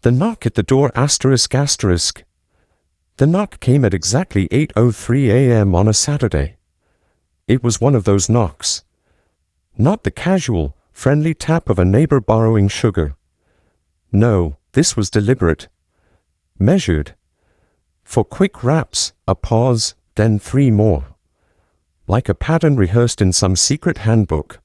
The knock at the door ***. The knock came at exactly 8:03 a.m. on a Saturday. It was one of those knocks. Not the casual, friendly tap of a neighbor borrowing sugar. No, this was deliberate. Measured. For quick raps, a pause, then 3 more. Like a pattern rehearsed in some secret handbook.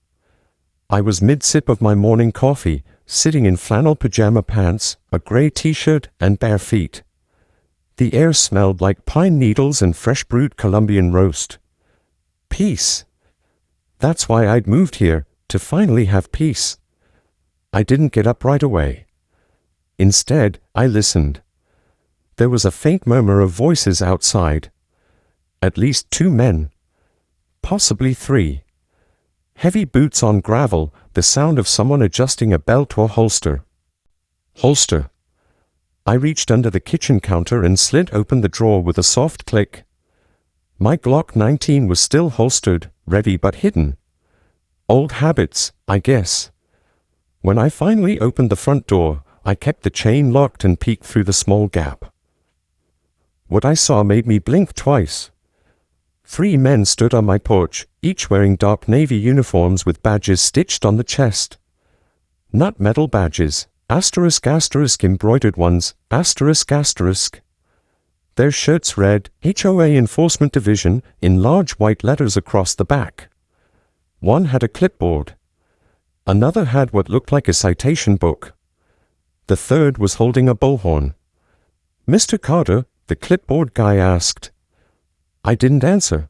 I was mid-sip of my morning coffee, sitting in flannel pajama pants, a gray t-shirt, and bare feet. The air smelled like pine needles and fresh brewed Colombian roast. Peace. That's why I'd moved here, to finally have peace. I didn't get up right away. Instead, I listened. There was a faint murmur of voices outside. At least 2 men. Possibly 3. Heavy boots on gravel, the sound of someone adjusting a belt or holster. Holster. I reached under the kitchen counter and slid open the drawer with a soft click. My Glock 19 was still holstered, ready but hidden. Old habits, I guess. When I finally opened the front door, I kept the chain locked and peeked through the small gap. What I saw made me blink twice. 3 men stood on my porch, each wearing dark navy uniforms with badges stitched on the chest. Not metal badges, *** embroidered ones, ***. Their shirts read, HOA Enforcement Division, in large white letters across the back. One had a clipboard. Another had what looked like a citation book. The third was holding a bullhorn. "Mr. Carter?" the clipboard guy asked. I didn't answer.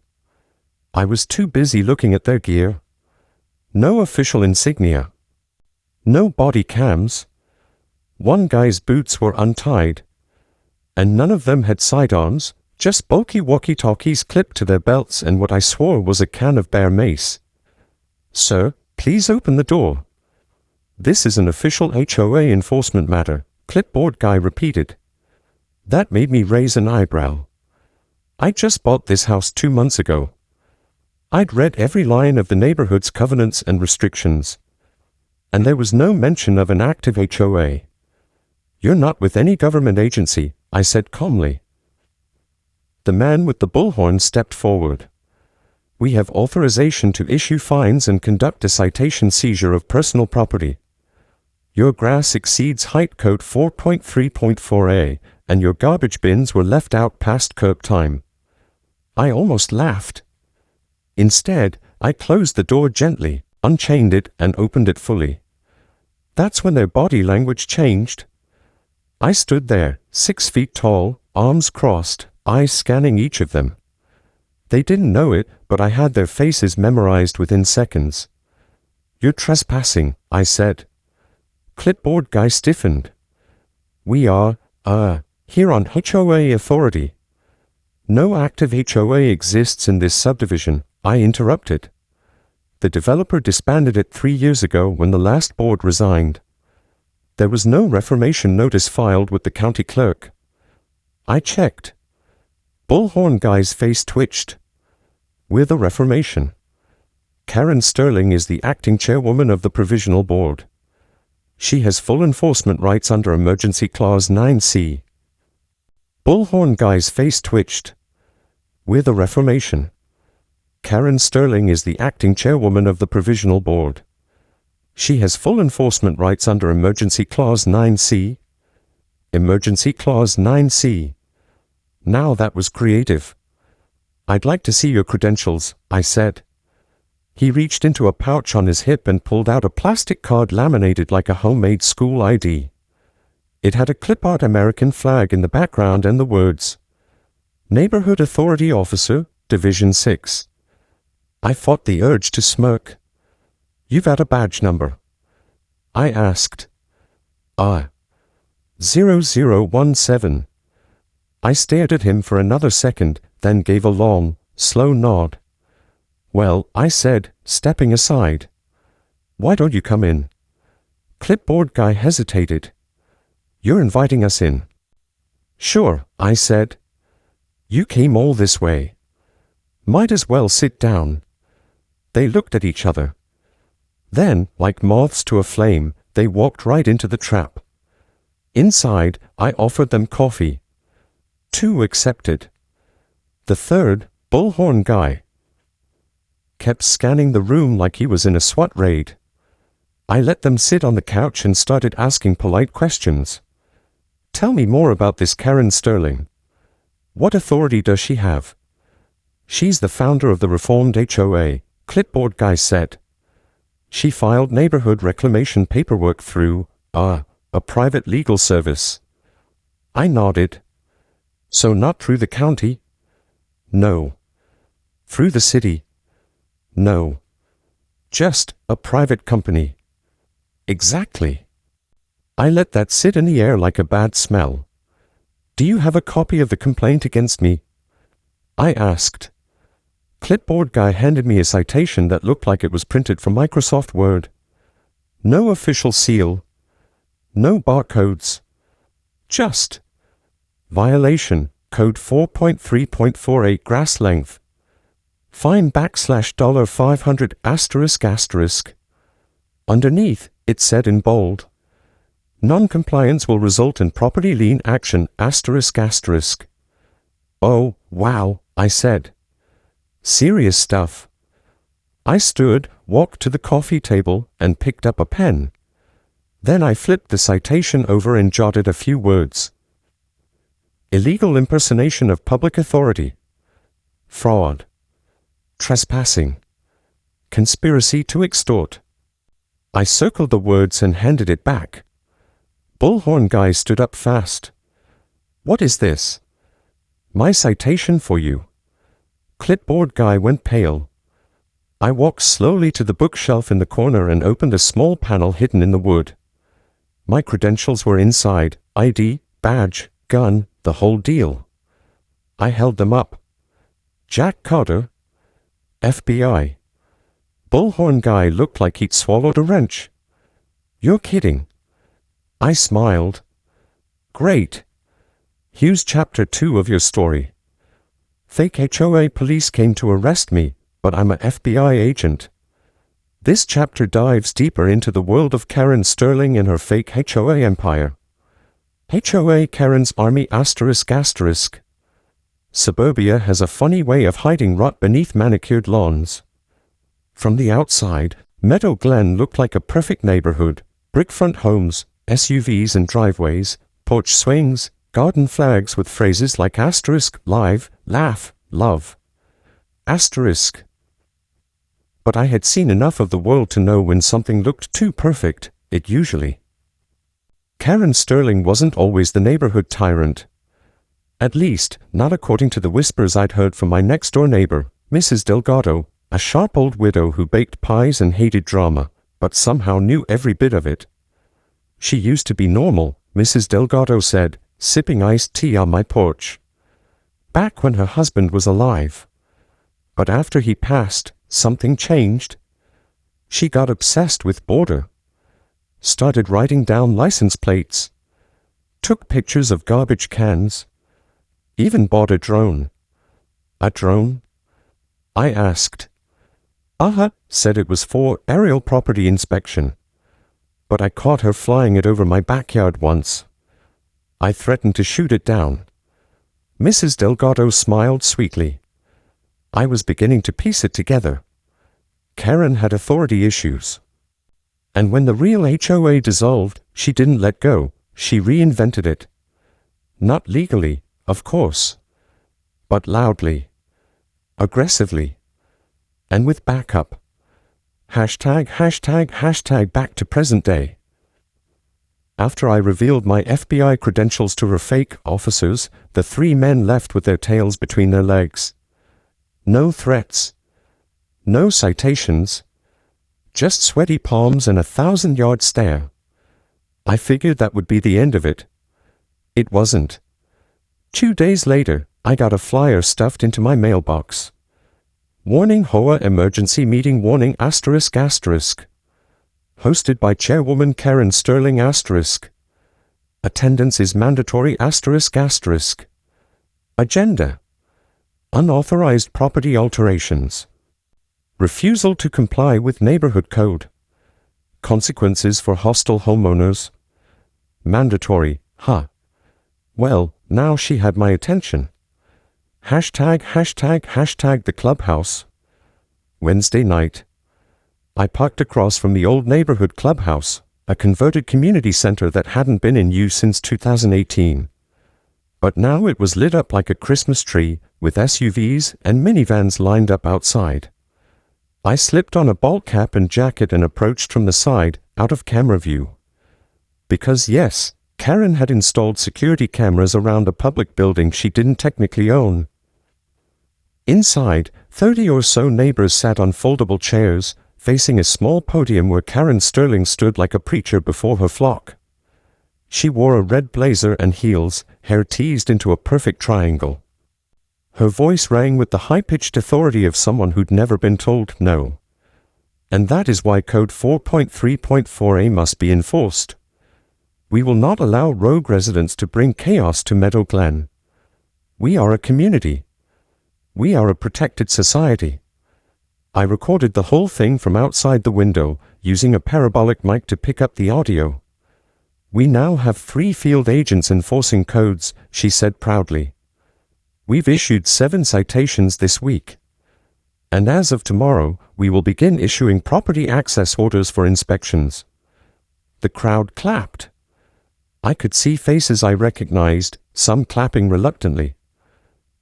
I was too busy looking at their gear. No official insignia. No body cams. One guy's boots were untied. And none of them had sidearms, just bulky walkie-talkies clipped to their belts and what I swore was a can of bear mace. "Sir, please open the door." "This is an official HOA enforcement matter," clipboard guy repeated. That made me raise an eyebrow. I just bought this house 2 months ago. I'd read every line of the neighborhood's covenants and restrictions. And there was no mention of an active HOA. "You're not with any government agency," I said calmly. The man with the bullhorn stepped forward. "We have authorization to issue fines and conduct a citation seizure of personal property. Your grass exceeds height code 4.3.4a, and your garbage bins were left out past curb time." I almost laughed. Instead, I closed the door gently, unchained it, and opened it fully. That's when their body language changed. I stood there, 6 feet tall, arms crossed, eyes scanning each of them. They didn't know it, but I had their faces memorized within seconds. "You're trespassing," I said. Clipboard guy stiffened. "We are, here on HOA authority." "No active HOA exists in this subdivision," I interrupted. "The developer disbanded it 3 years ago when the last board resigned. There was no reformation notice filed with the county clerk." I checked. Bullhorn guy's face twitched. "We're the reformation. Karen Sterling is the acting chairwoman of the provisional board. She has full enforcement rights under Emergency Clause 9C. Bullhorn guy's face twitched. "We're the reformation. Karen Sterling is the acting chairwoman of the provisional board. She has full enforcement rights under Emergency Clause 9C. Emergency Clause 9C. Now that was creative. "I'd like to see your credentials," I said. He reached into a pouch on his hip and pulled out a plastic card laminated like a homemade school ID. It had a clip-art American flag in the background and the words, "Neighborhood Authority Officer, Division 6. I fought the urge to smirk. "You've got a badge number?" I asked. 0017. I stared at him for another second, then gave a long, slow nod. "Well," I said, stepping aside. "Why don't you come in?" Clipboard guy hesitated. "You're inviting us in." "Sure," I said. "You came all this way. Might as well sit down." They looked at each other. Then, like moths to a flame, they walked right into the trap. Inside, I offered them coffee. 2 accepted. The third, bullhorn guy, kept scanning the room like he was in a SWAT raid. I let them sit on the couch and started asking polite questions. Tell me more about this Karen Sterling. What authority does she have? She's the founder of the reformed HOA, clipboard guy said. She filed neighborhood reclamation paperwork through, a private legal service. I nodded. So not through the county? No. Through the city? No. Just a private company. Exactly. I let that sit in the air like a bad smell. Do you have a copy of the complaint against me? I asked. Clipboard guy handed me a citation that looked like it was printed from Microsoft Word. No official seal. No barcodes. Just violation, code 4.3.48 grass length. Fine $500 *. Underneath, it said in bold, non-compliance will result in property lien action ***. Oh, wow, I said. Serious stuff. I stood, walked to the coffee table, and picked up a pen. Then I flipped the citation over and jotted a few words. Illegal impersonation of public authority. Fraud. Trespassing. Conspiracy to extort. I circled the words and handed it back. Bullhorn guy stood up fast. What is this? My citation for you. Clipboard guy went pale. I walked slowly to the bookshelf in the corner and opened a small panel hidden in the wood. My credentials were inside, ID, badge, gun, the whole deal. I held them up. Jack Carter, FBI. Bullhorn guy looked like he'd swallowed a wrench. You're kidding. I smiled. Great. Here's chapter 2 of your story. Fake HOA police came to arrest me, but I'm a FBI agent. This chapter dives deeper into the world of Karen Sterling and her fake HOA empire. HOA Karen's Army ***. Suburbia has a funny way of hiding rot beneath manicured lawns. From the outside, Meadow Glen looked like a perfect neighborhood. Brickfront homes, SUVs and driveways, porch swings, garden flags with phrases like live, laugh, love. But I had seen enough of the world to know when something looked too perfect, it usually. Karen Sterling wasn't always the neighborhood tyrant. At least, not according to the whispers I'd heard from my next-door neighbor, Mrs. Delgado, a sharp old widow who baked pies and hated drama, but somehow knew every bit of it. She used to be normal, Mrs. Delgado said, sipping iced tea on my porch. Back when her husband was alive. But after he passed, something changed. She got obsessed with border. Started writing down license plates. Took pictures of garbage cans. Even bought a drone. A drone? I asked. Said it was for aerial property inspection. But I caught her flying it over my backyard once. I threatened to shoot it down. Mrs. Delgado smiled sweetly. I was beginning to piece it together. Karen had authority issues. And when the real HOA dissolved, she didn't let go, she reinvented it. Not legally, of course, but loudly, aggressively, and with backup. ### back to present day. After I revealed my FBI credentials to her fake officers, the 3 men left with their tails between their legs. No threats. No citations. Just sweaty palms and a 1,000-yard stare. I figured that would be the end of it. It wasn't. 2 days later, I got a flyer stuffed into my mailbox. Warning HOA Emergency Meeting Warning ***. Hosted by Chairwoman Karen Sterling ***. Attendance is mandatory ***. Agenda. Unauthorized property alterations. Refusal to comply with neighborhood code. Consequences for hostile homeowners. Mandatory Huh. Well, now she had my attention. Hashtag the clubhouse. Wednesday night. I parked across from the old neighborhood clubhouse, a converted community center that hadn't been in use since 2018. But now it was lit up like a Christmas tree, with SUVs and minivans lined up outside. I slipped on a ball cap and jacket and approached from the side, out of camera view. Because yes, Karen had installed security cameras around a public building she didn't technically own. Inside, 30 or so neighbors sat on foldable chairs, facing a small podium where Karen Sterling stood like a preacher before her flock. She wore a red blazer and heels, hair teased into a perfect triangle. Her voice rang with the high-pitched authority of someone who'd never been told no. And that is why Code 4.3.4a must be enforced. We will not allow rogue residents to bring chaos to Meadow Glen. We are a community. We are a protected society. I recorded the whole thing from outside the window, using a parabolic mic to pick up the audio. We now have 3 field agents enforcing codes, she said proudly. We've issued 7 citations this week. And as of tomorrow, we will begin issuing property access orders for inspections. The crowd clapped. I could see faces I recognized, some clapping reluctantly.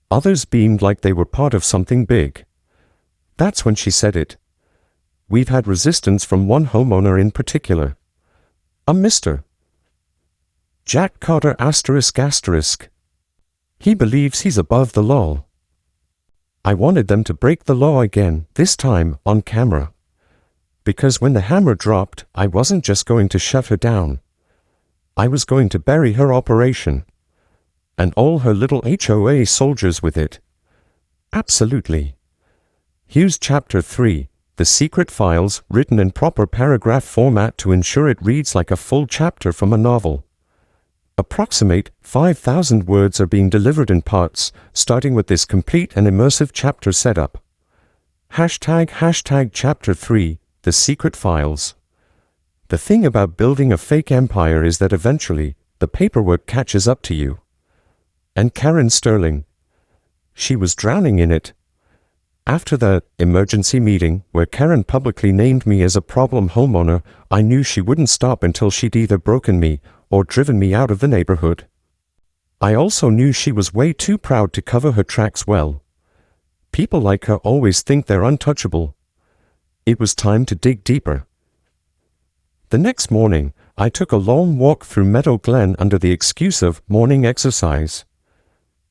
Others beamed like they were part of something big. That's when she said it. We've had resistance from one homeowner in particular. A Mr. Jack Carter ***. He believes he's above the law. I wanted them to break the law again, this time on camera. Because when the hammer dropped, I wasn't just going to shut her down. I was going to bury her operation. And all her little HOA soldiers with it. Absolutely. Here's Chapter 3, the secret files, written in proper paragraph format to ensure it reads like a full chapter from a novel. Approximate 5,000 words are being delivered in parts, starting with this complete and immersive chapter setup. Hashtag Chapter 3, the secret files. The thing about building a fake empire is that eventually, the paperwork catches up to you. And Karen Sterling. She was drowning in it. After the emergency meeting, where Karen publicly named me as a problem homeowner, I knew she wouldn't stop until she'd either broken me or driven me out of the neighborhood. I also knew she was way too proud to cover her tracks well. People like her always think they're untouchable. It was time to dig deeper. The next morning, I took a long walk through Meadow Glen under the excuse of morning exercise.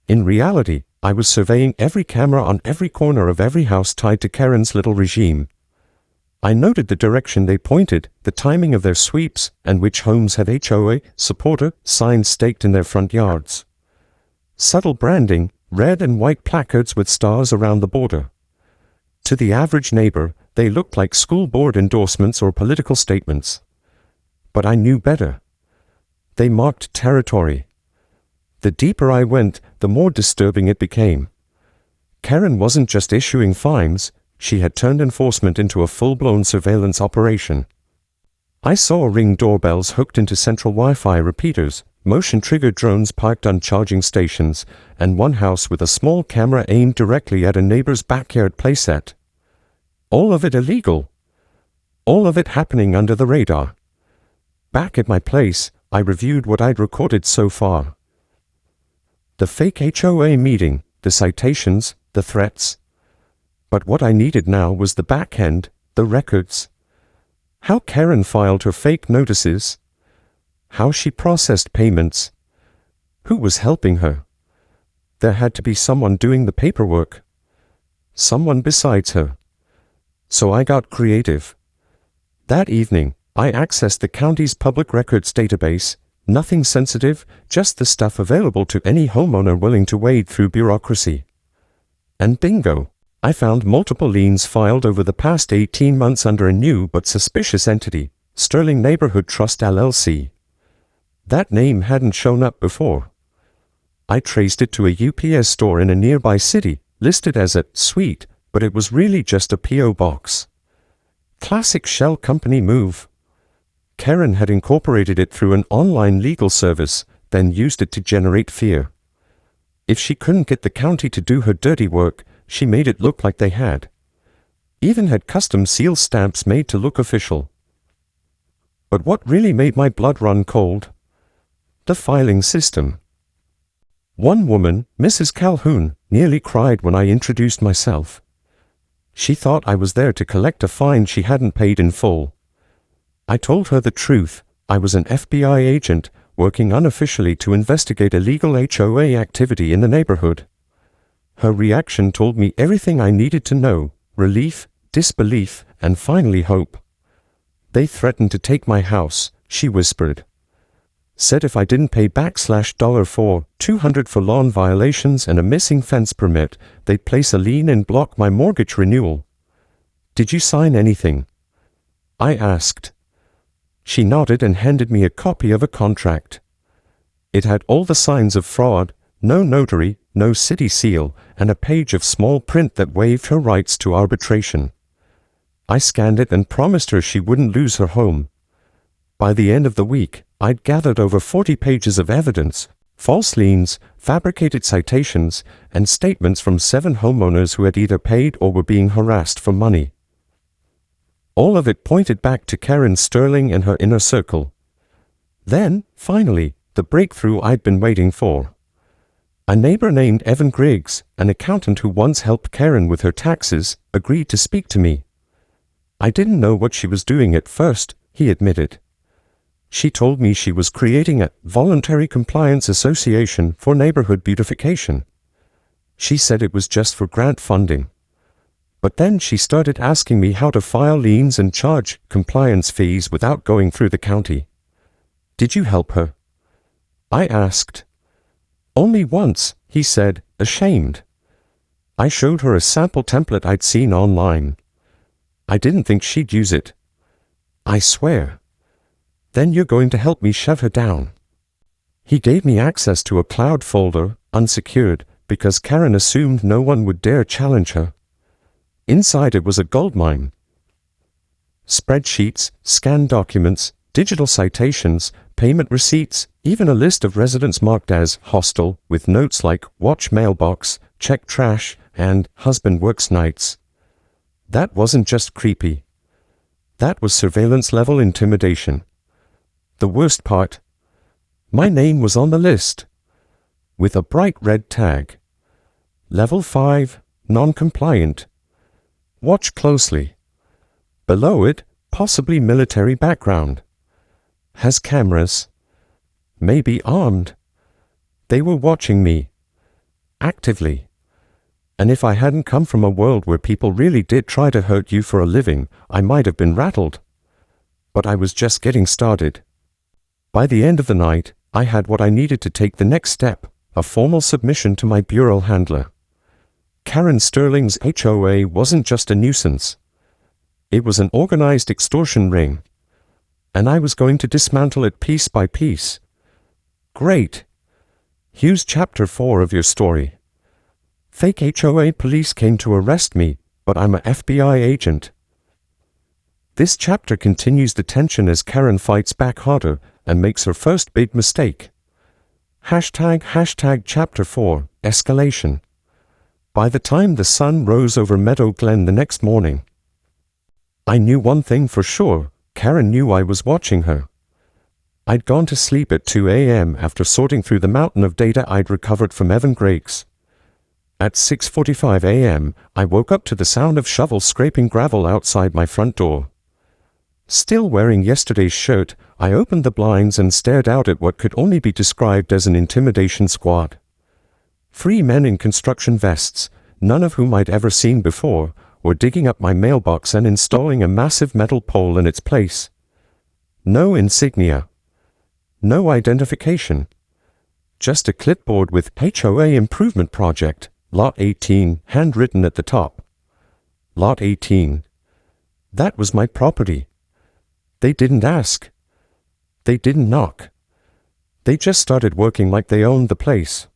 In reality, I was surveying every camera on every corner of every house tied to Karen's little regime. I noted the direction they pointed, the timing of their sweeps, and which homes had HOA supporter signs staked in their front yards. Subtle branding, red and white placards with stars around the border. To the average neighbor, they looked like school board endorsements or political statements. But I knew better. They marked territory. The deeper I went, the more disturbing it became. Karen wasn't just issuing fines, she had turned enforcement into a full-blown surveillance operation. I saw Ring doorbells hooked into central Wi-Fi repeaters, motion-triggered drones parked on charging stations, and one house with a small camera aimed directly at a neighbor's backyard playset. All of it illegal. All of it happening under the radar. Back at my place, I reviewed what I'd recorded so far. The fake HOA meeting, the citations, the threats. But what I needed now was the back end, the records. How Karen filed her fake notices. How she processed payments. Who was helping her? There had to be someone doing the paperwork. Someone besides her. So I got creative. That evening, I accessed the county's public records database. Nothing sensitive, just the stuff available to any homeowner willing to wade through bureaucracy. And bingo! I found multiple liens filed over the past 18 months under a new but suspicious entity, Sterling Neighborhood Trust LLC. That name hadn't shown up before. I traced it to a UPS store in a nearby city, listed as a suite, but it was really just a P.O. box. Classic shell company move. Karen had incorporated it through an online legal service, then used it to generate fear. If she couldn't get the county to do her dirty work, she made it look like they had. Even had custom seal stamps made to look official. But what really made my blood run cold? The filing system. One woman, Mrs. Calhoun, nearly cried when I introduced myself. She thought I was there to collect a fine she hadn't paid in full. I told her the truth. I was an FBI agent working unofficially to investigate illegal HOA activity in the neighborhood. Her reaction told me everything I needed to know: relief, disbelief, and finally hope. They threatened to take my house, she whispered. Said if I didn't pay $200 for lawn violations and a missing fence permit, they'd place a lien and block my mortgage renewal. Did you sign anything? I asked. She nodded and handed me a copy of a contract. It had all the signs of fraud: no notary, no city seal, and a page of small print that waived her rights to arbitration. I scanned it and promised her she wouldn't lose her home. By the end of the week, I'd gathered over 40 pages of evidence, false liens, fabricated citations, and statements from 7 homeowners who had either paid or were being harassed for money. All of it pointed back to Karen Sterling and her inner circle. Then, finally, the breakthrough I'd been waiting for. A neighbor named Evan Griggs, an accountant who once helped Karen with her taxes, agreed to speak to me. I didn't know what she was doing at first, he admitted. She told me she was creating a voluntary compliance association for neighborhood beautification. She said it was just for grant funding. But then she started asking me how to file liens and charge compliance fees without going through the county. Did you help her? I asked. Only once, he said, ashamed. I showed her a sample template I'd seen online. I didn't think she'd use it. I swear. Then you're going to help me shut her down. He gave me access to a cloud folder, unsecured, because Karen assumed no one would dare challenge her. Inside it was a goldmine. Spreadsheets, scanned documents, digital citations, payment receipts, even a list of residents marked as hostile, with notes like watch mailbox, check trash, and husband works nights. That wasn't just creepy. That was surveillance-level intimidation. The worst part: my name was on the list, with a bright red tag. Level 5, non-compliant. Watch closely. Below it, possibly military background. Has cameras. Maybe armed. They were watching me. Actively. And if I hadn't come from a world where people really did try to hurt you for a living, I might have been rattled. But I was just getting started. By the end of the night, I had what I needed to take the next step: a formal submission to my bureau handler. Karen Sterling's HOA wasn't just a nuisance. It was an organized extortion ring. And I was going to dismantle it piece by piece. Great. Here's chapter 4 of your story. Fake HOA police came to arrest me, but I'm a FBI agent. This chapter continues the tension as Karen fights back harder and makes her first big mistake. Hashtag chapter 4, escalation. By the time the sun rose over Meadow Glen the next morning, I knew one thing for sure: Karen knew I was watching her. I'd gone to sleep at 2 a.m. after sorting through the mountain of data I'd recovered from Evan Griggs. At 6:45 a.m., I woke up to the sound of shovels scraping gravel outside my front door. Still wearing yesterday's shirt, I opened the blinds and stared out at what could only be described as an intimidation squad. 3 men in construction vests, none of whom I'd ever seen before, were digging up my mailbox and installing a massive metal pole in its place. No insignia. No identification. Just a clipboard with HOA Improvement Project, Lot 18, handwritten at the top. Lot 18. That was my property. They didn't ask. They didn't knock. They just started working like they owned the place.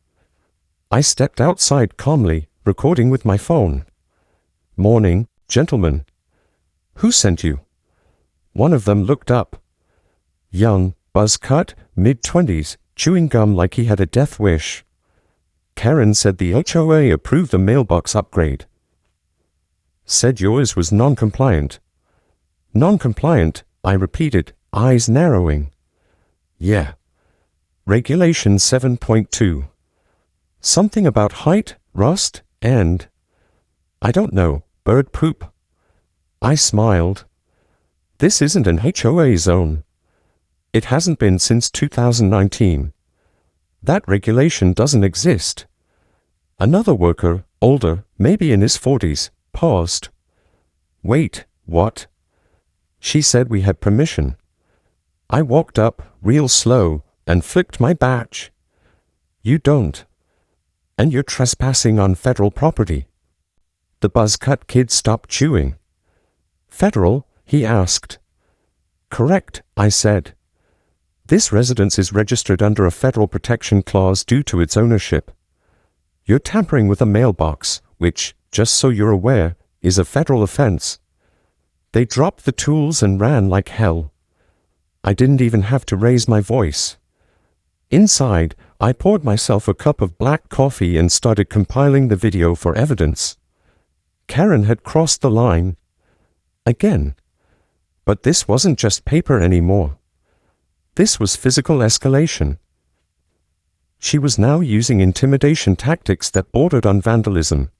I stepped outside calmly, recording with my phone. "Morning, gentlemen. Who sent you?" One of them looked up. Young, buzz cut, mid-20s, chewing gum like he had a death wish. Karen said the HOA approved a mailbox upgrade. Said yours was non-compliant. Non-compliant, I repeated, eyes narrowing. Yeah. Regulation 7.2. Something about height, rust, and I don't know, bird poop. I smiled. This isn't an HOA zone. It hasn't been since 2019. That regulation doesn't exist. Another worker, older, maybe in his 40s, paused. Wait, what? She said we had permission. I walked up, real slow, and flicked my badge. You don't. And you're trespassing on federal property. The buzz-cut kid stopped chewing. Federal? He asked. Correct, I said. This residence is registered under a federal protection clause due to its ownership. You're tampering with a mailbox, which, just so you're aware, is a federal offense. They dropped the tools and ran like hell. I didn't even have to raise my voice. Inside, I poured myself a cup of black coffee and started compiling the video for evidence. Karen had crossed the line. Again. But this wasn't just paper anymore. This was physical escalation. She was now using intimidation tactics that bordered on vandalism.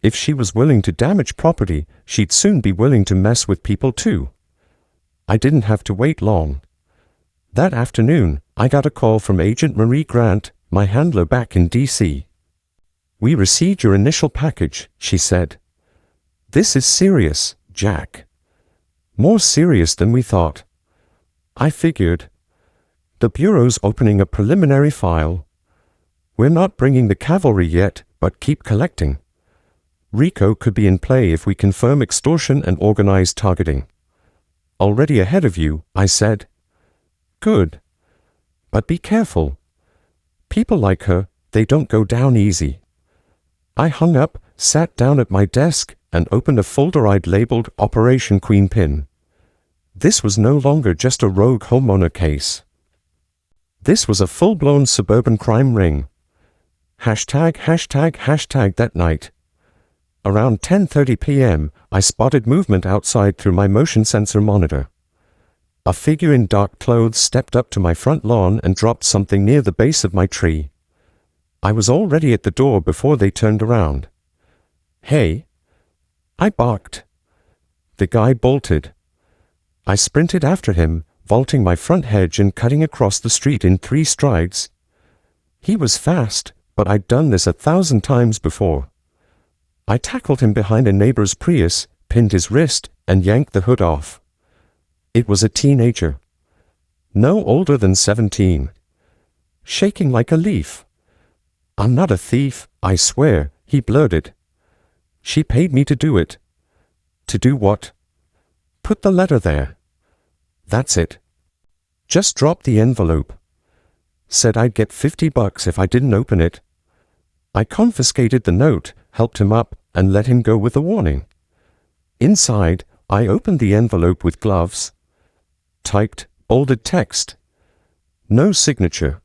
If she was willing to damage property, she'd soon be willing to mess with people too. I didn't have to wait long. That afternoon, I got a call from Agent Marie Grant, my handler back in D.C. We received your initial package, she said. This is serious, Jack. More serious than we thought. I figured. The Bureau's opening a preliminary file. We're not bringing the cavalry yet, but keep collecting. RICO could be in play if we confirm extortion and organized targeting. Already ahead of you, I said. Good. But be careful. People like her, they don't go down easy. I hung up, sat down at my desk, and opened a folder I'd labeled Operation Queenpin. This was no longer just a rogue homeowner case. This was a full-blown suburban crime ring. Hashtag that night. Around 10:30 p.m., I spotted movement outside through my motion sensor monitor. A figure in dark clothes stepped up to my front lawn and dropped something near the base of my tree. I was already at the door before they turned around. Hey! I barked. The guy bolted. I sprinted after him, vaulting my front hedge and cutting across the street in 3 strides. He was fast, but I'd done this 1,000 times before. I tackled him behind a neighbor's Prius, pinned his wrist, and yanked the hood off. It was a teenager. No older than 17. Shaking like a leaf. I'm not a thief, I swear, he blurted. She paid me to do it. To do what? Put the letter there. That's it. Just drop the envelope. Said I'd get $50 if I didn't open it. I confiscated the note, helped him up, and let him go with a warning. Inside, I opened the envelope with gloves. Typed, bolded text. No signature.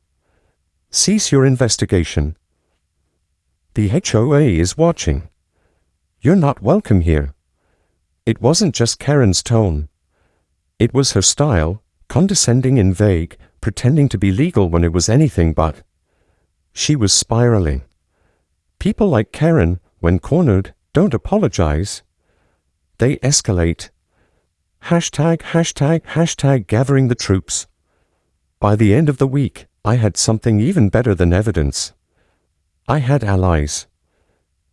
Cease your investigation. The HOA is watching. You're not welcome here. It wasn't just Karen's tone. It was her style, condescending and vague, pretending to be legal when it was anything but. She was spiraling. People like Karen, when cornered, don't apologize. They escalate. Hashtag gathering the troops. By the end of the week, I had something even better than evidence. I had allies.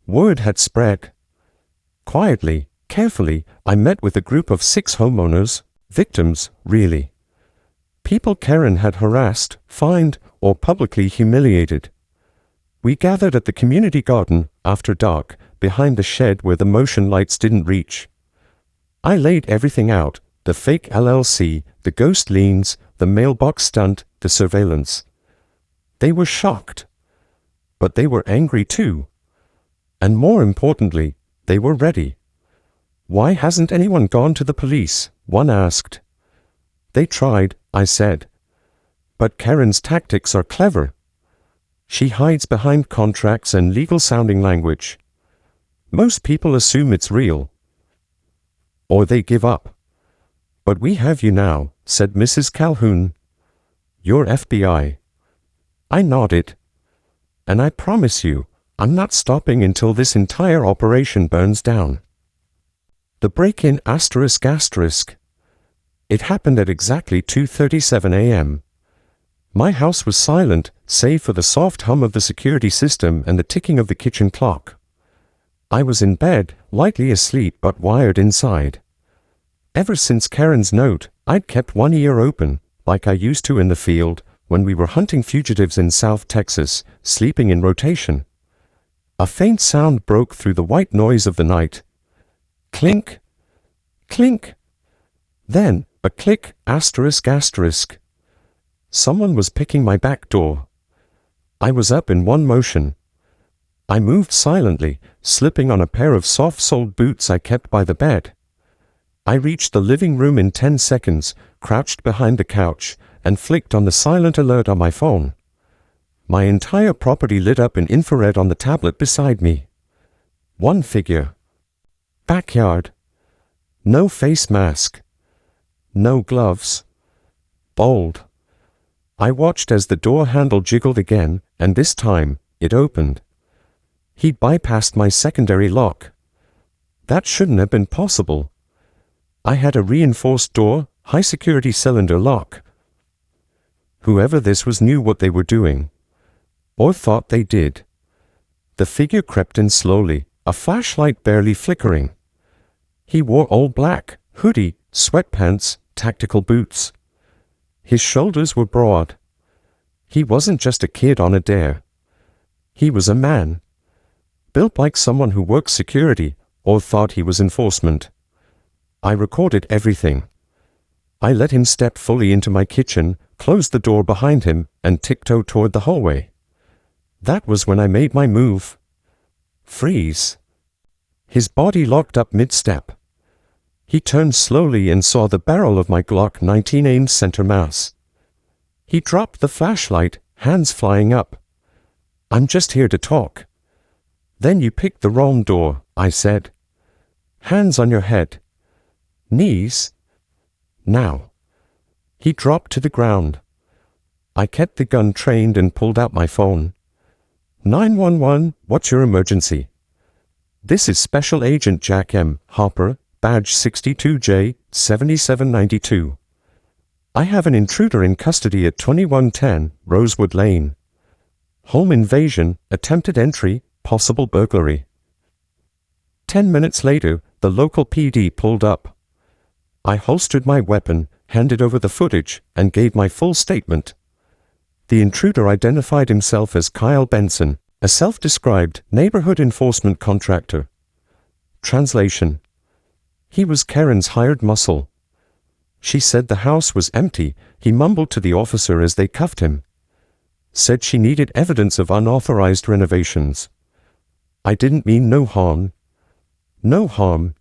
Word had spread. Quietly, carefully, I met with a group of 6 homeowners, victims, really. People Karen had harassed, fined, or publicly humiliated. We gathered at the community garden, after dark, behind the shed where the motion lights didn't reach. I laid everything out, the fake LLC, the ghost liens, the mailbox stunt, the surveillance. They were shocked. But they were angry too. And more importantly, they were ready. Why hasn't anyone gone to the police? One asked. They tried, I said. But Karen's tactics are clever. She hides behind contracts and legal-sounding language. Most people assume it's real, or they give up. But we have you now, said Mrs. Calhoun. You're FBI. I nodded. And I promise you, I'm not stopping until this entire operation burns down. The break-in ***. It happened at exactly 2:37 a.m. My house was silent, save for the soft hum of the security system and the ticking of the kitchen clock. I was in bed, lightly asleep but wired inside. Ever since Karen's note, I'd kept one ear open, like I used to in the field, when we were hunting fugitives in South Texas, sleeping in rotation. A faint sound broke through the white noise of the night. Clink! Clink! Then, a click, ***. Someone was picking my back door. I was up in one motion. I moved silently, slipping on a pair of soft-soled boots I kept by the bed. I reached the living room in 10 seconds, crouched behind the couch, and flicked on the silent alert on my phone. My entire property lit up in infrared on the tablet beside me. One figure. Backyard. No face mask. No gloves. Bold. I watched as the door handle jiggled again, and this time, it opened. He'd bypassed my secondary lock. That shouldn't have been possible. I had a reinforced door, high-security cylinder lock. Whoever this was knew what they were doing. Or thought they did. The figure crept in slowly, a flashlight barely flickering. He wore all black, hoodie, sweatpants, tactical boots. His shoulders were broad. He wasn't just a kid on a dare. He was a man. Built like someone who worked security, or thought he was enforcement. I recorded everything. I let him step fully into my kitchen, closed the door behind him, and tiptoed toward the hallway. That was when I made my move. Freeze. His body locked up mid-step. He turned slowly and saw the barrel of my Glock 19 aimed center mass. He dropped the flashlight, hands flying up. I'm just here to talk. Then you picked the wrong door, I said. Hands on your head. Knees. Now. He dropped to the ground. I kept the gun trained and pulled out my phone. 911, what's your emergency? This is Special Agent Jack M. Hopper, badge 62J, 7792. I have an intruder in custody at 2110 Rosewood Lane. Home invasion, attempted entry, possible burglary. 10 minutes later, the local PD pulled up. I holstered my weapon, handed over the footage, and gave my full statement. The intruder identified himself as Kyle Benson, a self-described neighborhood enforcement contractor. Translation: he was Karen's hired muscle. She said the house was empty. He mumbled to the officer as they cuffed him. Said she needed evidence of unauthorized renovations. I didn't mean no harm. No harm.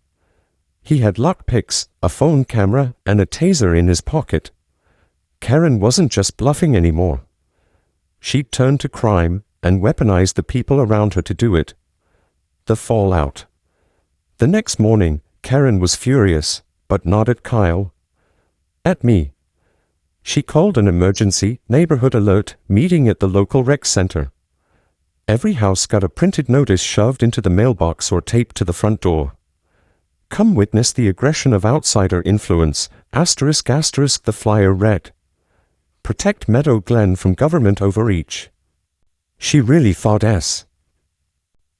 He had lockpicks, a phone camera, and a taser in his pocket. Karen wasn't just bluffing anymore. She'd turned to crime and weaponized the people around her to do it. The fallout. The next morning, Karen was furious, but not at Kyle. At me. She called an emergency neighborhood alert meeting at the local rec center. Every house got a printed notice shoved into the mailbox or taped to the front door. Come witness the aggression of outsider influence, ***. The flyer read. Protect Meadow Glen from government overreach. She really thought S.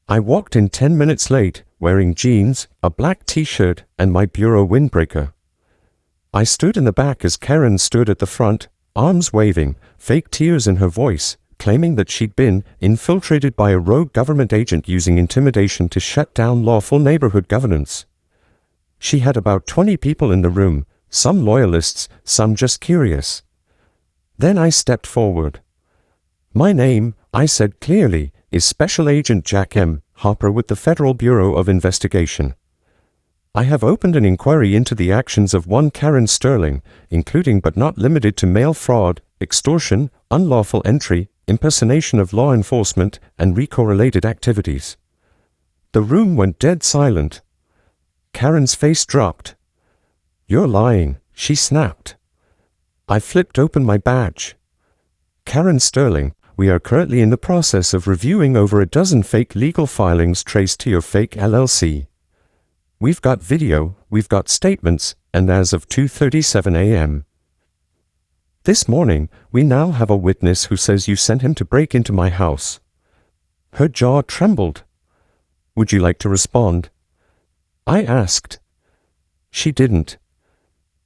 I walked in 10 minutes late, wearing jeans, a black t-shirt, and my bureau windbreaker. I stood in the back as Karen stood at the front, arms waving, fake tears in her voice, claiming that she'd been infiltrated by a rogue government agent using intimidation to shut down lawful neighborhood governance. She had about 20 people in the room, some loyalists, some just curious. Then I stepped forward. My name, I said clearly, is Special Agent Jack M. Hopper with the Federal Bureau of Investigation. I have opened an inquiry into the actions of one Karen Sterling, including but not limited to mail fraud, extortion, unlawful entry, impersonation of law enforcement, and RICO-related activities. The room went dead silent. Karen's face dropped. "You're lying," she snapped. I flipped open my badge. "Karen Sterling, we are currently in the process of reviewing over a dozen fake legal filings traced to your fake LLC. We've got video, we've got statements, and as of 2:37 a.m. this morning, we now have a witness who says you sent him to break into my house." Her jaw trembled. "Would you like to respond?" I asked. She didn't.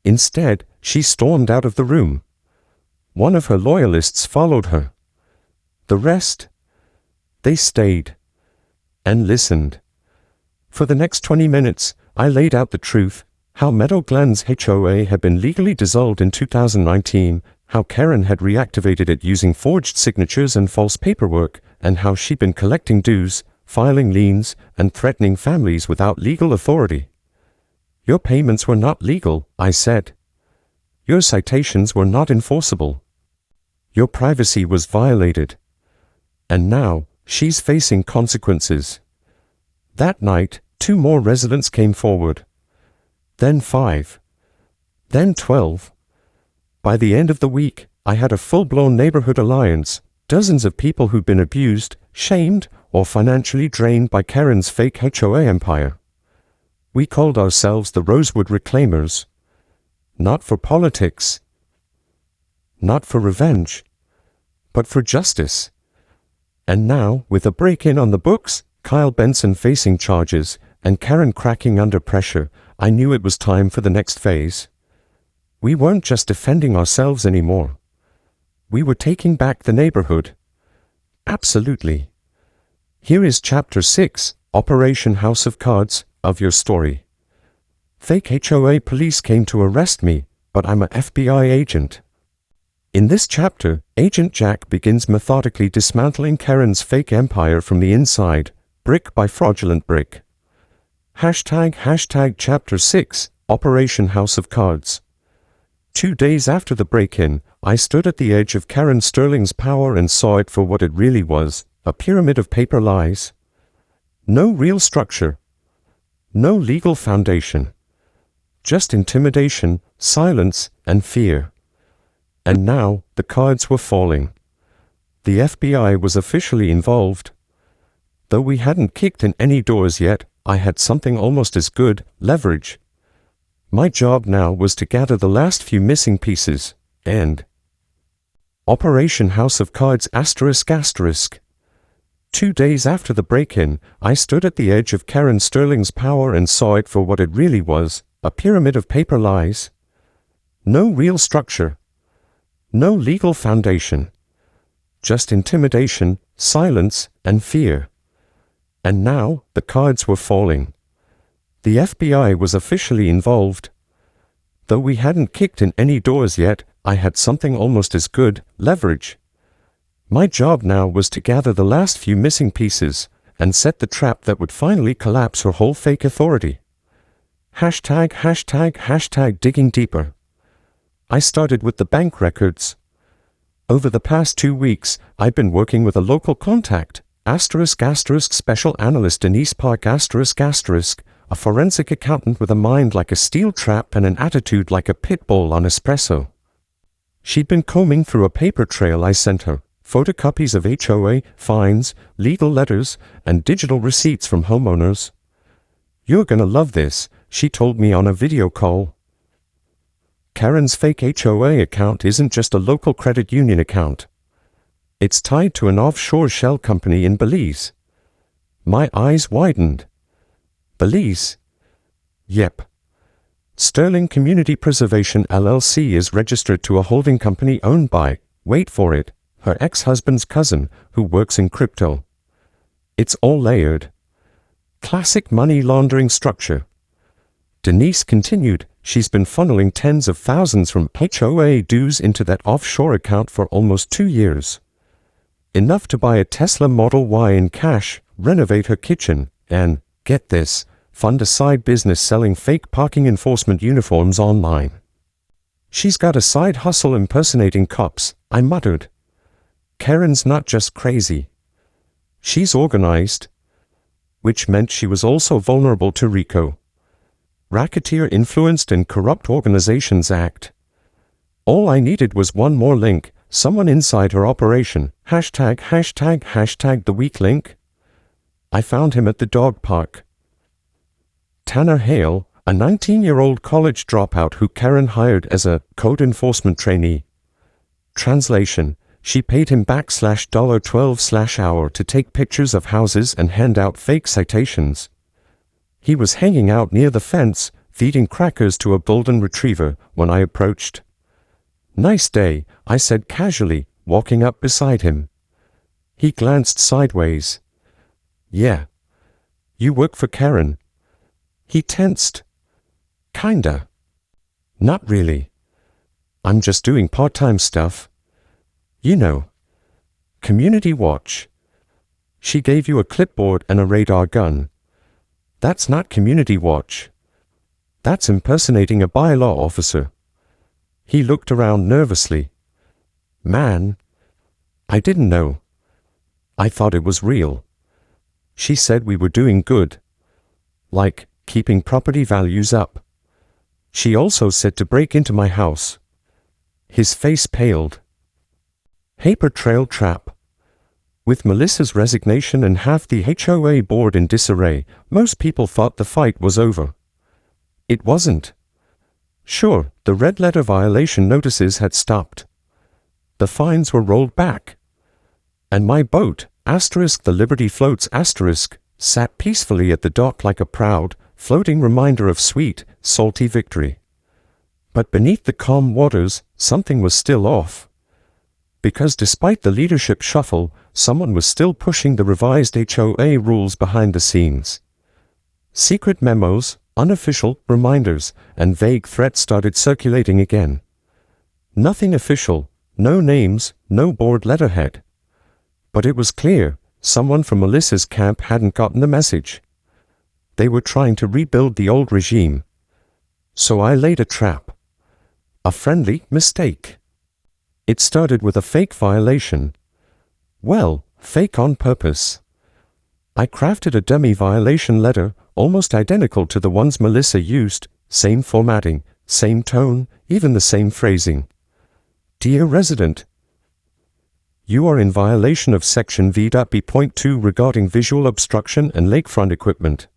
Instead, she stormed out of the room. One of her loyalists followed her. The rest, they stayed and listened. For the next 20 minutes, I laid out the truth: how Meadow Glen's HOA had been legally dissolved in 2019, how Karen had reactivated it using forged signatures and false paperwork, and how she'd been collecting dues, filing liens, and threatening families without legal authority. "Your payments were not legal," I said. "Your citations were not enforceable. Your privacy was violated. And now, she's facing consequences." That night, 2 more residents came forward. Then 5. Then 12. By the end of the week, I had a full-blown neighborhood alliance, dozens of people who'd been abused, shamed, or financially drained by Karen's fake HOA empire. We called ourselves the Rosewood Reclaimers. Not for politics, not for revenge, but for justice. And now, with a break-in on the books, Kyle Benson facing charges, and Karen cracking under pressure, I knew it was time for the next phase. We weren't just defending ourselves anymore. We were taking back the neighborhood. Absolutely. Here is Chapter 6, Operation House of Cards, of your story. Fake HOA police came to arrest me, but I'm a FBI agent. In this chapter, Agent Jack begins methodically dismantling Karen's fake empire from the inside, brick by fraudulent brick. Hashtag Chapter 6, Operation House of Cards. 2 days after the break-in, I stood at the edge of Karen Sterling's power and saw it for what it really was, a pyramid of paper lies. No real structure. No legal foundation. Just intimidation, silence, and fear. And now, the cards were falling. The FBI was officially involved. Though we hadn't kicked in any doors yet, I had something almost as good: leverage. My job now was to gather the last few missing pieces, and Operation House of Cards ***. 2 days after the break-in, I stood at the edge of Karen Sterling's power and saw it for what it really was, a pyramid of paper lies. No real structure. No legal foundation. Just intimidation, silence, and fear. And now, the cards were falling. The FBI was officially involved. Though we hadn't kicked in any doors yet, I had something almost as good: leverage. My job now was to gather the last few missing pieces, and set the trap that would finally collapse her whole fake authority. Hashtag digging deeper. I started with the bank records. Over the past 2 weeks, I'd been working with a local contact, ***special analyst Denise Park ***, a forensic accountant with a mind like a steel trap and an attitude like a pit bull on espresso. She'd been combing through a paper trail I sent her, photocopies of HOA, fines, legal letters, and digital receipts from homeowners. "You're gonna love this," she told me on a video call. Karen's fake HOA account isn't just a local credit union account. It's tied to an offshore shell company in Belize. My eyes widened. Belize? Yep. Sterling Community Preservation LLC is registered to a holding company owned by, wait for it, her ex-husband's cousin, who works in crypto. It's all layered. Classic money laundering structure. Denise continued, she's been funneling tens of thousands from HOA dues into that offshore account for almost 2 years. Enough to buy a Tesla Model Y in cash, renovate her kitchen, and, get this, fund a side business selling fake parking enforcement uniforms online. She's got a side hustle impersonating cops, I muttered. Karen's not just crazy. She's organized. Which meant she was also vulnerable to RICO. Racketeer Influenced and Corrupt Organizations Act. All I needed was one more link, someone inside her operation, #### the weak link. I found him at the dog park. Tanner Hale, a 19-year-old college dropout who Karen hired as a code enforcement trainee. Translation: she paid him $12/hour to take pictures of houses and hand out fake citations. He was hanging out near the fence, feeding crackers to a golden retriever, when I approached. "Nice day," I said casually, walking up beside him. He glanced sideways. "Yeah. You work for Karen?" He tensed. "Kinda." "Not really. I'm just doing part-time stuff. You know. Community watch. She gave you a clipboard and a radar gun. That's not community watch. That's impersonating a bylaw officer." He looked around nervously. "Man, I didn't know. I thought it was real. She said we were doing good. Like, keeping property values up. She also said to break into my house." His face paled. Paper trail trap. With Melissa's resignation and half the HOA board in disarray, most people thought the fight was over. It wasn't. Sure, the red-letter violation notices had stopped. The fines were rolled back. And my boat, the Liberty Floats *, sat peacefully at the dock like a proud, floating reminder of sweet, salty victory. But beneath the calm waters, something was still off. Because despite the leadership shuffle, someone was still pushing the revised HOA rules behind the scenes. Secret memos, unofficial reminders, and vague threats started circulating again. Nothing official, no names, no board letterhead. But it was clear, someone from Melissa's camp hadn't gotten the message. They were trying to rebuild the old regime. So I laid a trap. A friendly mistake. It started with a fake violation. Well, fake on purpose. I crafted a dummy violation letter, almost identical to the ones Melissa used, same formatting, same tone, even the same phrasing. "Dear resident, you are in violation of Section V.B.2 regarding visual obstruction and lakefront equipment.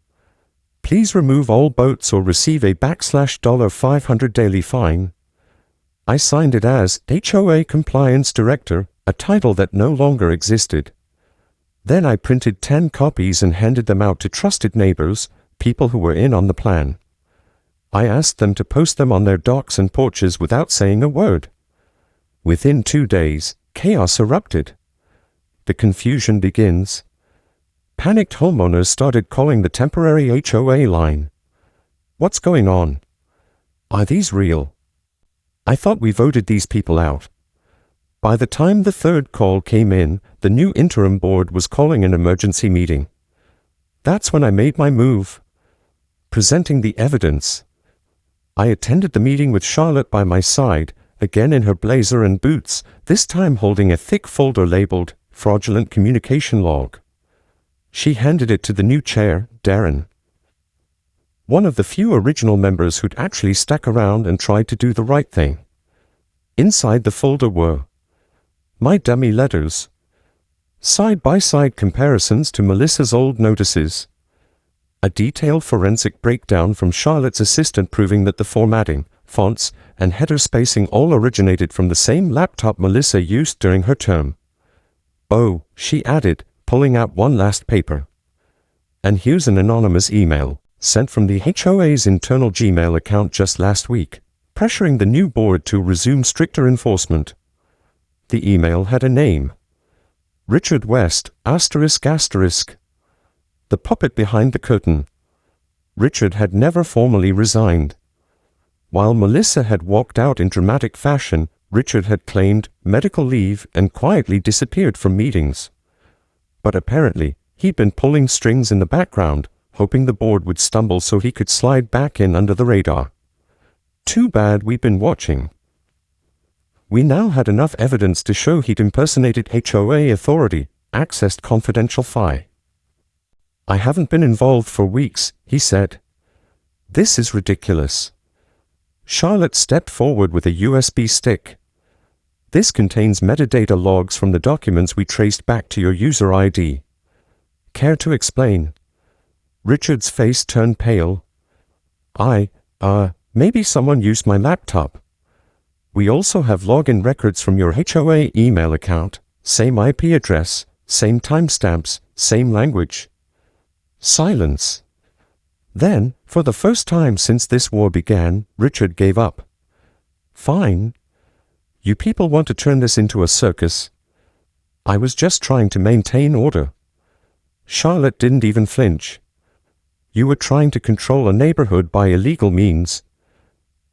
Please remove all boats or receive a $500 daily fine." I signed it as HOA Compliance Director, a title that no longer existed. Then I printed 10 copies and handed them out to trusted neighbors, people who were in on the plan. I asked them to post them on their docks and porches without saying a word. Within 2 days, chaos erupted. The confusion begins. Panicked homeowners started calling the temporary HOA line. "What's going on? Are these real? I thought we voted these people out." By the time the third call came in, the new interim board was calling an emergency meeting. That's when I made my move. Presenting the evidence. I attended the meeting with Charlotte by my side, again in her blazer and boots, this time holding a thick folder labeled Fraudulent Communication Log. She handed it to the new chair, Darren. One of the few original members who'd actually stuck around and tried to do the right thing. Inside the folder were my dummy letters, side-by-side comparisons to Melissa's old notices, a detailed forensic breakdown from Charlotte's assistant proving that the formatting, fonts, and header spacing all originated from the same laptop Melissa used during her term. "Oh," she added, pulling out one last paper. "And here's an anonymous email, sent from the HOA's internal Gmail account just last week, pressuring the new board to resume stricter enforcement." The email had a name. Richard West, ***. The puppet behind the curtain. Richard had never formally resigned. While Melissa had walked out in dramatic fashion, Richard had claimed medical leave and quietly disappeared from meetings. But apparently, he'd been pulling strings in the background, hoping the board would stumble so he could slide back in under the radar. "Too bad we've been watching," We now had enough evidence to show he'd impersonated HOA authority, accessed confidential fi. "I haven't been involved for weeks," he said. "This is ridiculous." Charlotte stepped forward with a USB stick. "This contains metadata logs from the documents we traced back to your user ID. Care to explain?" Richard's face turned pale. Maybe someone used my laptop. We also have login records from your HOA email account, same IP address, same timestamps, same language." Silence. Then, for the first time since this war began, Richard gave up. "Fine. You people want to turn this into a circus. I was just trying to maintain order." Charlotte didn't even flinch. "You were trying to control a neighborhood by illegal means.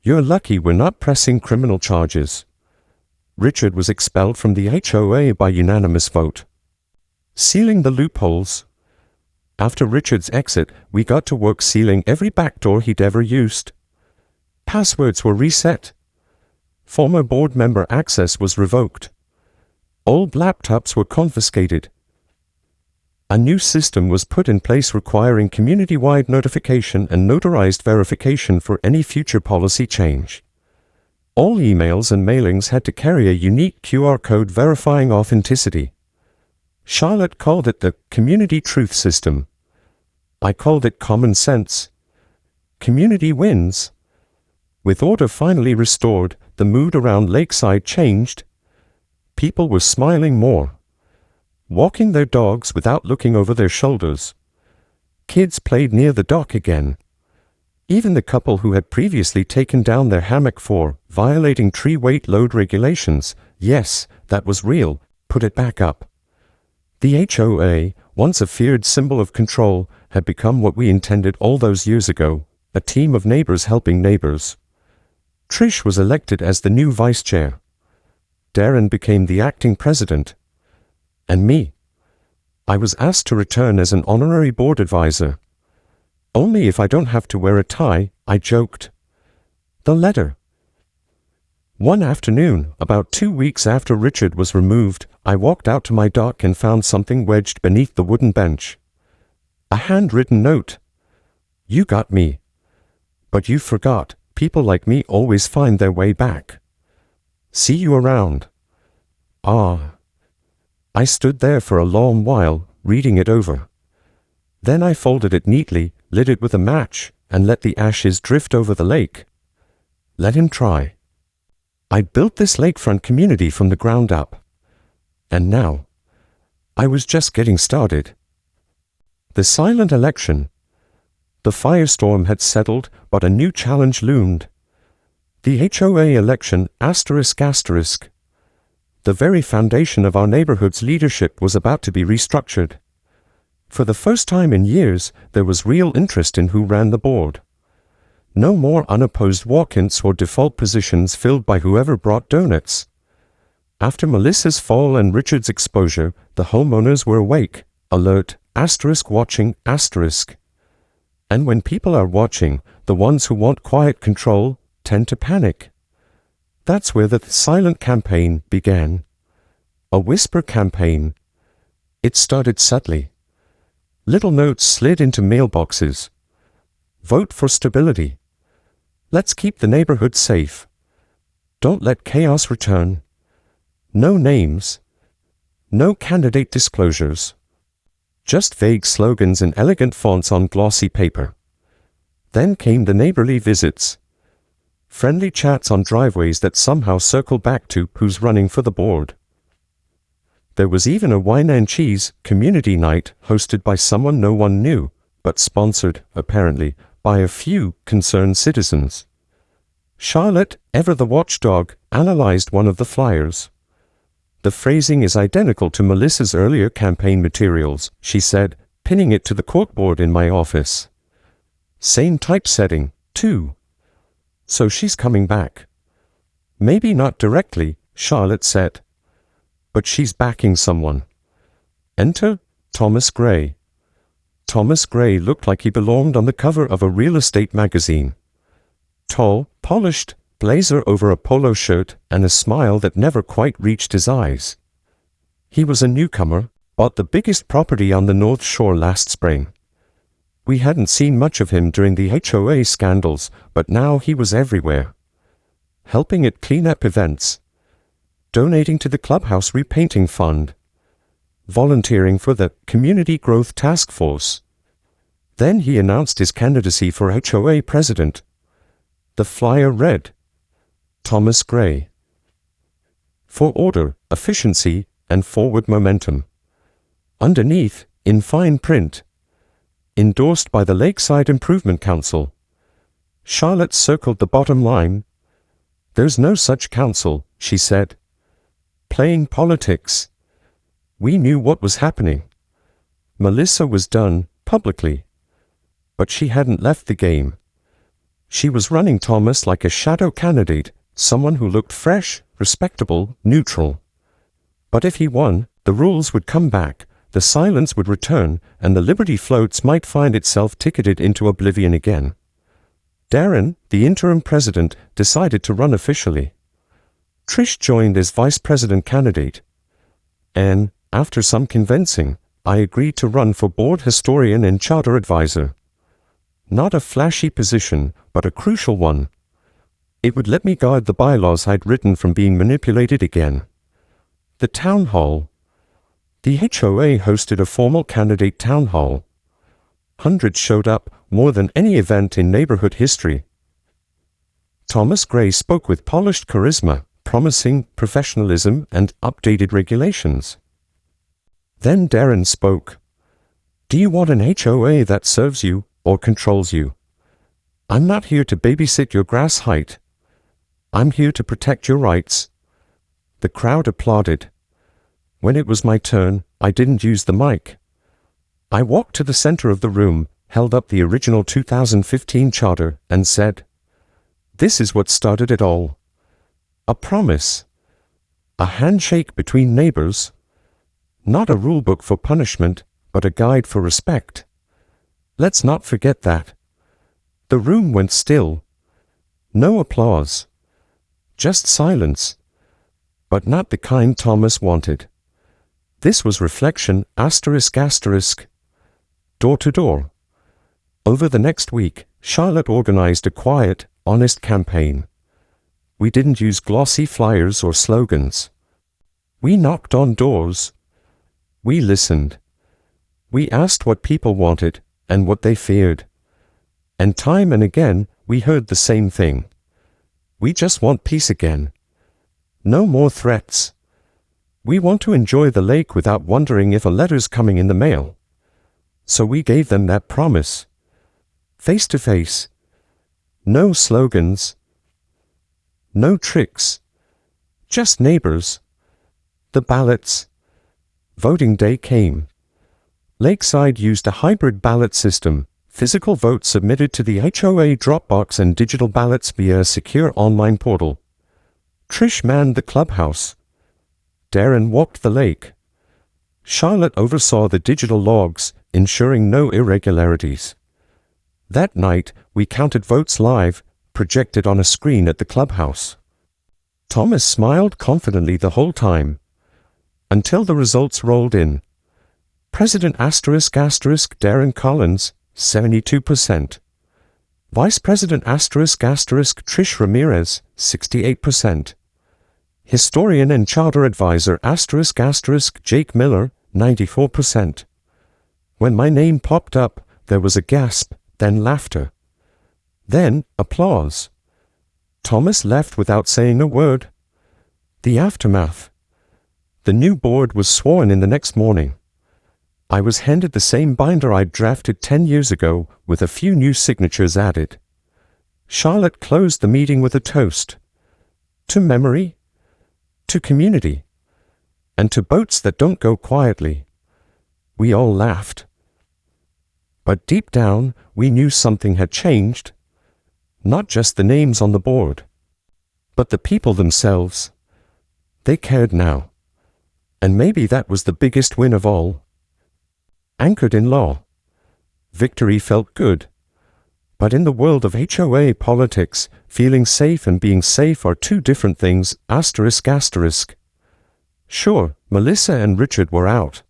You're lucky we're not pressing criminal charges." Richard was expelled from the HOA by unanimous vote. Sealing the loopholes. After Richard's exit, we got to work sealing every backdoor he'd ever used. Passwords were reset. Former board member access was revoked. Old laptops were confiscated. A new system was put in place requiring community-wide notification and notarized verification for any future policy change. All emails and mailings had to carry a unique QR code verifying authenticity. Charlotte called it the Community Truth System. I called it common sense. Community wins. With order finally restored, the mood around Lakeside changed. People were smiling more, walking their dogs without looking over their shoulders. Kids played near the dock again. Even the couple who had previously taken down their hammock for violating tree weight load regulations, yes, that was real, put it back up. The HOA, once a feared symbol of control, had become what we intended all those years ago, a team of neighbors helping neighbors. Trish was elected as the new vice chair. Darren became the acting president. And me. I was asked to return as an honorary board advisor. "Only if I don't have to wear a tie," I joked. The letter. One afternoon, about 2 weeks after Richard was removed, I walked out to my dock and found something wedged beneath the wooden bench. A handwritten note. "You got me. But you forgot, people like me always find their way back. See you around." I stood there for a long while, reading it over. Then I folded it neatly, lit it with a match, and let the ashes drift over the lake. Let him try. I'd built this lakefront community from the ground up. And now, I was just getting started. The silent election. The firestorm had settled, but a new challenge loomed. The HOA election, ***. The very foundation of our neighborhood's leadership was about to be restructured. For the first time in years, there was real interest in who ran the board. No more unopposed walk-ins or default positions filled by whoever brought donuts. After Melissa's fall and Richard's exposure, the homeowners were awake, alert, **watching**. And when people are watching, the ones who want quiet control tend to panic. That's where the silent campaign began. A whisper campaign. It started subtly. Little notes slid into mailboxes. Vote for stability. Let's keep the neighborhood safe. Don't let chaos return. No names. No candidate disclosures. Just vague slogans in elegant fonts on glossy paper. Then came the neighborly visits. Friendly chats on driveways that somehow circle back to who's running for the board. There was even a wine and cheese community night hosted by someone no one knew, but sponsored, apparently, by a few concerned citizens. Charlotte, ever the watchdog, analyzed one of the flyers. "The phrasing is identical to Melissa's earlier campaign materials," she said, pinning it to the corkboard in my office. "Same typesetting, too. So she's coming back." "Maybe not directly," Charlotte said. "But she's backing someone." Enter Thomas Gray. Thomas Gray looked like he belonged on the cover of a real estate magazine. Tall, polished, blazer over a polo shirt and a smile that never quite reached his eyes. He was a newcomer, bought the biggest property on the North Shore last spring. We hadn't seen much of him during the HOA scandals, but now he was everywhere. Helping at cleanup events, donating to the clubhouse repainting fund, volunteering for the Community Growth Task Force. Then he announced his candidacy for HOA president. The flyer read, Thomas Gray. For order, efficiency, and forward momentum. Underneath, in fine print, endorsed by the Lakeside Improvement Council. Charlotte circled the bottom line. There's no such council, she said. Playing politics. We knew what was happening. Melissa was done, publicly. But she hadn't left the game. She was running Thomas like a shadow candidate, someone who looked fresh, respectable, neutral. But if he won, the rules would come back, the silence would return, and the Liberty Floats might find itself ticketed into oblivion again. Darren, the interim president, decided to run officially. Trish joined as vice president candidate. And, after some convincing, I agreed to run for board historian and charter advisor. Not a flashy position, but a crucial one. It would let me guard the bylaws I'd written from being manipulated again. The town hall. The HOA hosted a formal candidate town hall. Hundreds showed up, more than any event in neighborhood history. Thomas Gray spoke with polished charisma, promising professionalism and updated regulations. Then Darren spoke. Do you want an HOA that serves you or controls you? I'm not here to babysit your grass height. I'm here to protect your rights. The crowd applauded. When it was my turn, I didn't use the mic. I walked to the center of the room, held up the original 2015 charter, and said, This is what started it all. A promise. A handshake between neighbors. Not a rulebook for punishment, but a guide for respect. Let's not forget that. The room went still. No applause. Just silence. But not the kind Thomas wanted. This was reflection, ***, door to door. Over the next week, Charlotte organized a quiet, honest campaign. We didn't use glossy flyers or slogans. We knocked on doors. We listened. We asked what people wanted and what they feared. And time and again, we heard the same thing. We just want peace again. No more threats. We want to enjoy the lake without wondering if a letter's coming in the mail. So we gave them that promise. Face to face. No slogans. No tricks. Just neighbors. The ballots. Voting day came. Lakeside used a hybrid ballot system, physical votes submitted to the HOA Dropbox and digital ballots via a secure online portal. Trish manned the clubhouse. Darren walked the lake. Charlotte oversaw the digital logs, ensuring no irregularities. That night, we counted votes live, projected on a screen at the clubhouse. Thomas smiled confidently the whole time. Until the results rolled in. President **** Darren Collins, 72%. Vice President **** Trish Ramirez, 68%. Historian and Charter Advisor *** Jake Miller, 94%. When my name popped up, there was a gasp, then laughter. Then, applause. Thomas left without saying a word. The aftermath. The new board was sworn in the next morning. I was handed the same binder I'd drafted 10 years ago, with a few new signatures added. Charlotte closed the meeting with a toast. To memory. To community. And to boats that don't go quietly. We all laughed. But deep down, we knew something had changed. Not just the names on the board, but the people themselves. They cared now. And maybe that was the biggest win of all. Anchored in law. Victory felt good. But in the world of HOA politics, feeling safe and being safe are two different things, asterisk asterisk. Sure, Melissa and Richard were out.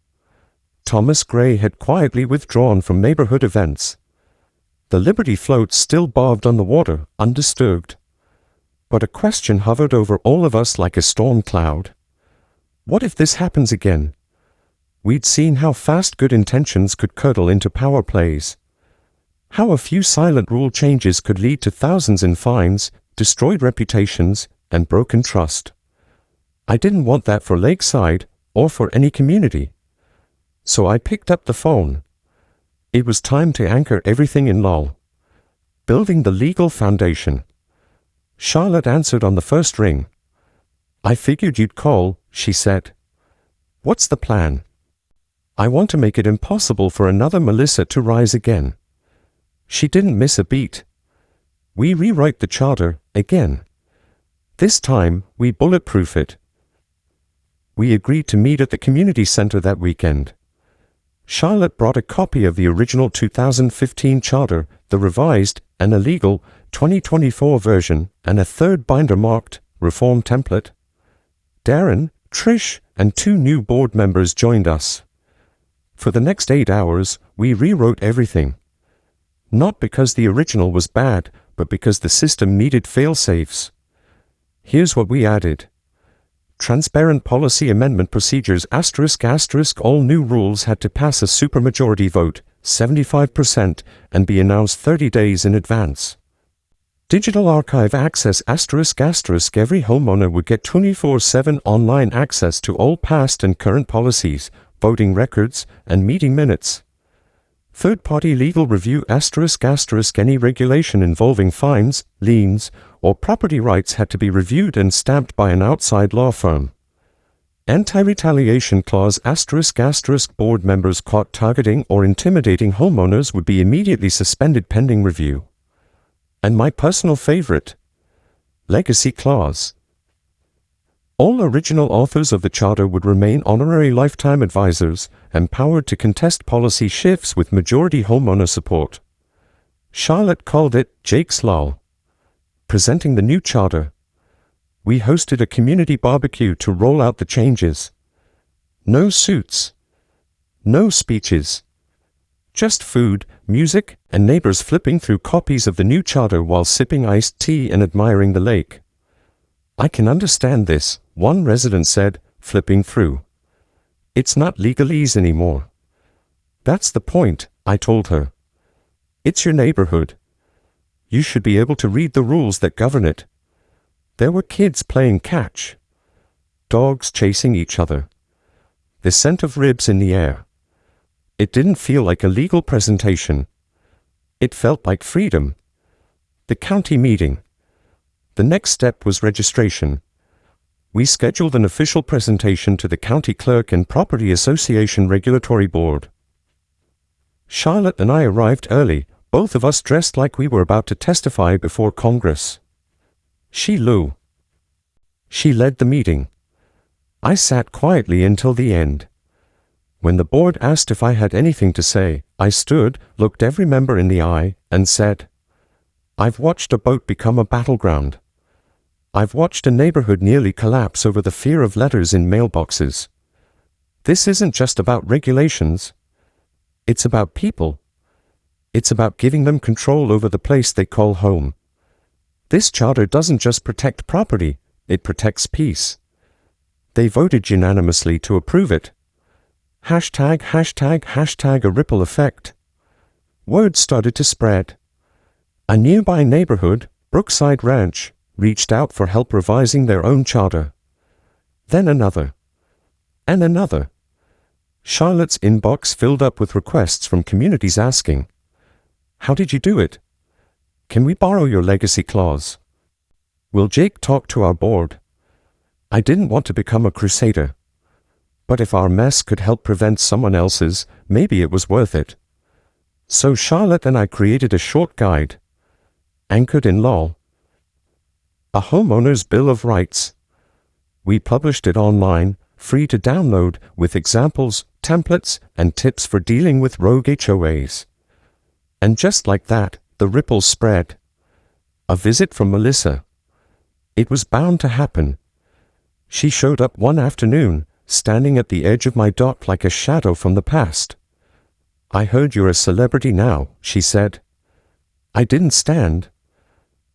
Thomas Gray had quietly withdrawn from neighborhood events. The Liberty floats still bobbed on the water, undisturbed. But a question hovered over all of us like a storm cloud. What if this happens again? We'd seen how fast good intentions could curdle into power plays. How a few silent rule changes could lead to thousands in fines, destroyed reputations, and broken trust. I didn't want that for Lakeside, or for any community. So I picked up the phone. It was time to anchor everything in law. Building the legal foundation. Charlotte answered on the first ring. "I figured you'd call," she said. "What's the plan?" "I want to make it impossible for another Melissa to rise again." She didn't miss a beat. "We rewrite the charter, again. This time, we bulletproof it." We agreed to meet at the community center that weekend. Charlotte brought a copy of the original 2015 charter, the revised and illegal 2024 version, and a third binder marked Reform template. Darren, Trish, and 2 new board members joined us. For the next 8 hours, we rewrote everything. Not because the original was bad, but because the system needed fail-safes. Here's what we added. Transparent policy amendment procedures asterisk asterisk all new rules had to pass a supermajority vote, 75%, and be announced 30 days in advance. Digital archive access asterisk asterisk every homeowner would get 24/7 online access to all past and current policies, voting records, and meeting minutes. Third-party legal review asterisk asterisk any regulation involving fines, liens, or property rights had to be reviewed and stamped by an outside law firm. Anti-retaliation clause asterisk asterisk board members caught targeting or intimidating homeowners would be immediately suspended pending review. And my personal favorite, legacy clause. All original authors of the charter would remain honorary lifetime advisors, empowered to contest policy shifts with majority homeowner support. Charlotte called it Jake's Law. Presenting the new charter, we hosted a community barbecue to roll out the changes. No suits. No speeches. Just food, music, and neighbors flipping through copies of the new charter while sipping iced tea and admiring the lake. "I can understand this," one resident said, flipping through. "It's not legalese anymore." "That's the point," I told her. "It's your neighborhood. You should be able to read the rules that govern it." There were kids playing catch. Dogs chasing each other. The scent of ribs in the air. It didn't feel like a legal presentation. It felt like freedom. The county meeting. The next step was registration. We scheduled an official presentation to the county clerk and Property Association Regulatory Board. Charlotte and I arrived early, both of us dressed like we were about to testify before Congress. She led the meeting. I sat quietly until the end. When the board asked if I had anything to say, I stood, looked every member in the eye, and said, "I've watched a boat become a battleground. I've watched a neighborhood nearly collapse over the fear of letters in mailboxes. This isn't just about regulations. It's about people. It's about giving them control over the place they call home. This charter doesn't just protect property, it protects peace." They voted unanimously to approve it. Hashtag, hashtag, hashtag a ripple effect. Word started to spread. A nearby neighborhood, Brookside Ranch, reached out for help revising their own charter. Then another. And another. Charlotte's inbox filled up with requests from communities asking, "How did you do it? Can we borrow your legacy clause? Will Jake talk to our board?" I didn't want to become a crusader. But if our mess could help prevent someone else's, maybe it was worth it. So Charlotte and I created a short guide, anchored in law. A homeowner's Bill of Rights. We published it online, free to download, with examples, templates, and tips for dealing with rogue HOAs. And just like that, The ripples spread. A visit from Melissa. It was bound to happen. She showed up one afternoon, standing at the edge of my dock like a shadow from the past. "I heard you're a celebrity now," she said. I didn't stand.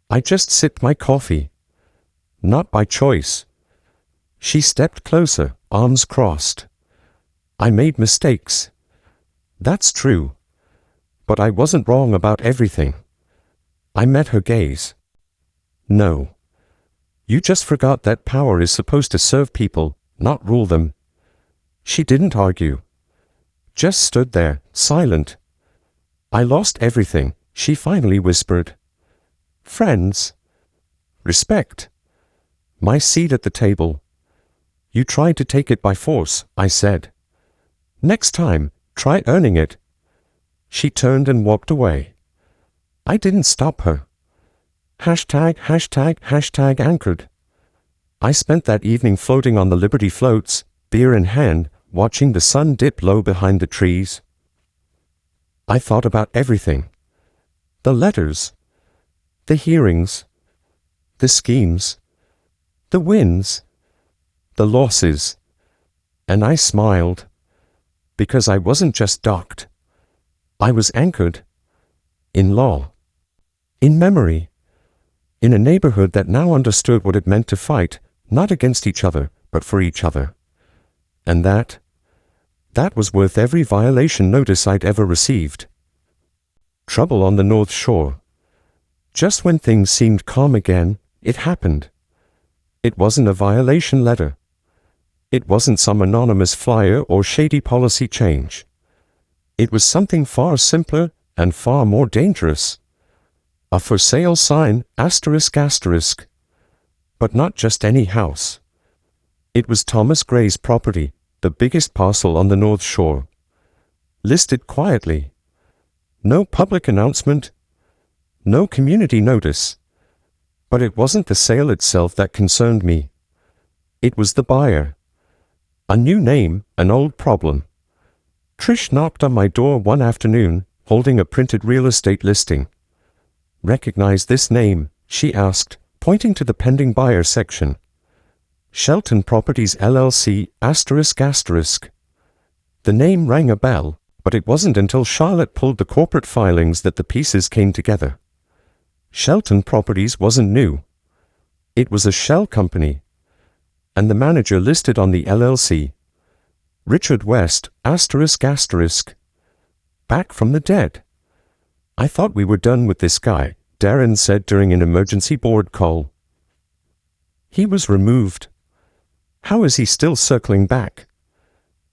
I just sipped my coffee. Not by choice. She stepped closer, arms crossed. "I made mistakes. That's true. But I wasn't wrong about everything." I met her gaze. "No. You just forgot that power is supposed to serve people, not rule them." She didn't argue. Just stood there, silent. "I lost everything," she finally whispered. "Friends. Respect. My seat at the table. You tried to take it by force," I said. "Next time, try earning it." She turned and walked away. I didn't stop her. ##### anchored. I spent that evening floating on the Liberty floats, beer in hand, watching the sun dip low behind the trees. I thought about everything. The letters. The hearings. The schemes. The wins. The losses. And I smiled. Because I wasn't just docked. I was anchored. In law. In memory. In a neighborhood that now understood what it meant to fight, not against each other, but for each other. And that was worth every violation notice I'd ever received. Trouble on the North Shore. Just when things seemed calm again, it happened. It wasn't a violation letter. It wasn't some anonymous flyer or shady policy change. It was something far simpler and far more dangerous. A for sale sign, ***. But not just any house. It was Thomas Gray's property, the biggest parcel on the North Shore. Listed quietly. No public announcement. No community notice. But it wasn't the sale itself that concerned me. It was the buyer. A new name, an old problem. Trish knocked on my door one afternoon, holding a printed real estate listing. "Recognize this name?" she asked, pointing to the pending buyer section. Shelton Properties LLC, ***. The name rang a bell, but it wasn't until Charlotte pulled the corporate filings that the pieces came together. Shelton Properties wasn't new. It was a shell company. And the manager listed on the LLC. Richard West, ***. Back from the dead. "I thought we were done with this guy," Darren said during an emergency board call. "He was removed. How is he still circling back?"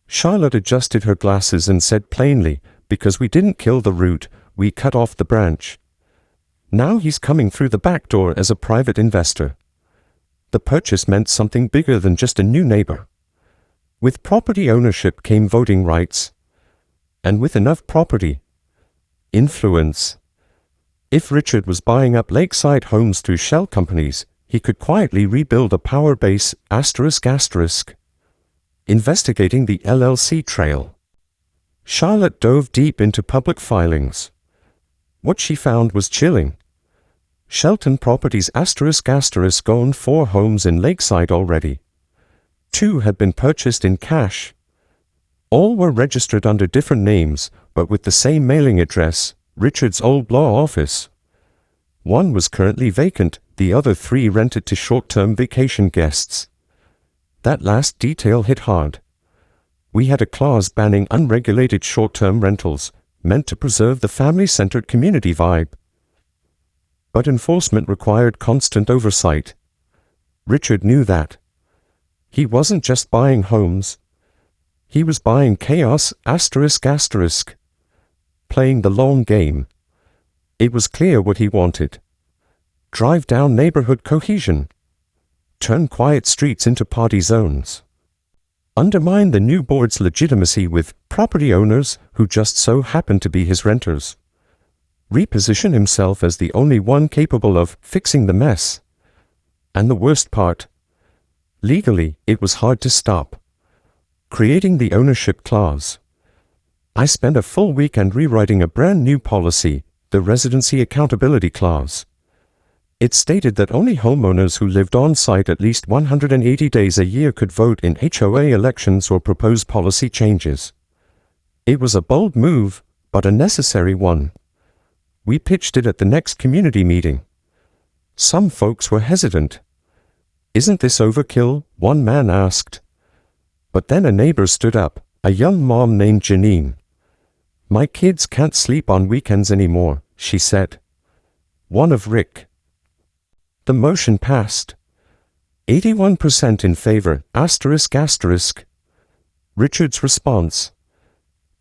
Charlotte adjusted her glasses and said plainly, "Because we didn't kill the root, we cut off the branch. Now he's coming through the back door as a private investor." The purchase meant something bigger than just a new neighbor. With property ownership came voting rights. And with enough property, influence. If Richard was buying up lakeside homes through shell companies, he could quietly rebuild a power base, ***. Investigating the LLC trail. Charlotte dove deep into public filings. What she found was chilling. Shelton Properties *** owned 4 homes in Lakeside already. 2 had been purchased in cash. All were registered under different names, but with the same mailing address, Richard's old law office. 1 was currently vacant, the other 3 rented to short-term vacation guests. That last detail hit hard. We had a clause banning unregulated short-term rentals, meant to preserve the family-centered community vibe. But enforcement required constant oversight. Richard knew that. He wasn't just buying homes. He was buying chaos, ***. Playing the long game. It was clear what he wanted. Drive down neighborhood cohesion. Turn quiet streets into party zones. Undermine the new board's legitimacy with property owners who just so happened to be his renters. Reposition himself as the only one capable of fixing the mess. And the worst part, legally, it was hard to stop. Creating the ownership clause. I spent a full weekend rewriting a brand new policy, The Residency Accountability Clause. It stated that only homeowners who lived on-site at least 180 days a year could vote in HOA elections or propose policy changes. It was a bold move, but a necessary one. We pitched it at the next community meeting. Some folks were hesitant. "Isn't this overkill?" one man asked. But then a neighbor stood up, a young mom named Janine. "My kids can't sleep on weekends anymore," she said. One of Rick. The motion passed. 81% in favor, ***. Richard's response.